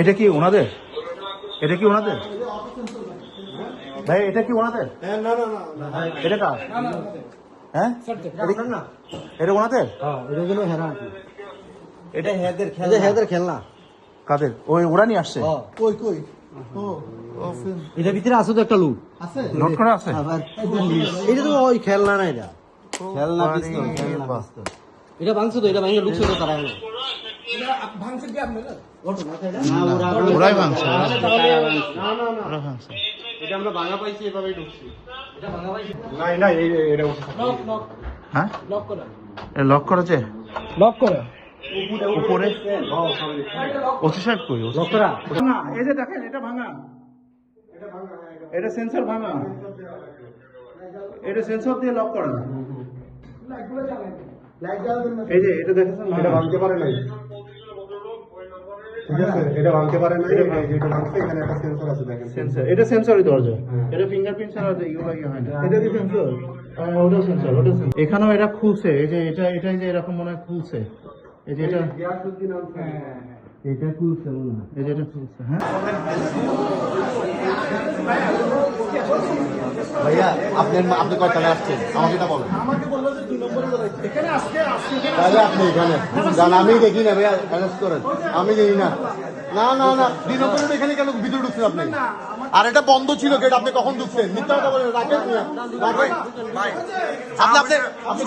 এটা কি ওনাদের? এটা কি ওনাদের ভাই? এটা কি ওনাদের? এটা কার? হ্যাঁ এটা ওনাদের? এটা হেদের খেলনা। কাদের? ওই ওরা নিয়ে আসছে? এটার ভিতরে আছে তো একটা লুট নোট করা আছে? এটা তো ওই খেলনা না, এটা খেলনা পিস্তল। এটা ভাঙছে তো, এটা ভাঙে লুকছে তো তারা। ওরাই ভাঙছে। এটা আমরা ভাঙা পাইছি, এভাবেই ঢুকছি। হ্যাঁ লক করেছে? লক করে উপরে ওসি সাহেব কই? লক করা। এই যে দেখেন, এটা ভাঙা, এটা সেন্সর ভাঙা, এটা সেন্সর দিয়ে লক করা। এই যে এটা দেখেছেন, এটা ভাঙতে পারে নাই, ঠিক আছে? এটা ভাঙতে পারে নাই, যেটা ভাঙছে এখানে একটা সেন্সর আছে, দেখেন। সেন্সর, এটা সেন্সরই দরজা। এটা ফিঙ্গারপ্রিন্ট ছাড়া এগুলো ইয়ে হয় না। এটা কি সেন্সর? ওটা সেন্সর, ওটা সেন্সর। এখানেও এটা খুলছে, এই যে এটা যে এরকম মনে হয় খুলছে। এই যে এটা এটা খুলছে মনে হয়। এই যে এটা খুলছে। হ্যাঁ ভাইয়া আপনি কয়টালে আসছেন আমাকে এটা বলেন। তাহলে আপনি এখানে যান, আমি দেখি না ভাইয়া, অ্যারেস্ট করেন, আমি দেখি না। না না না, 2 নম্বরে এখানে কেন ভিতরে ঢুকছেন আপনি? আর এটা বন্ধ ছিল গেট, আপনি কখন ঢুকছেন? মিথ্যা কথা বলেন, রাখেন। আপনি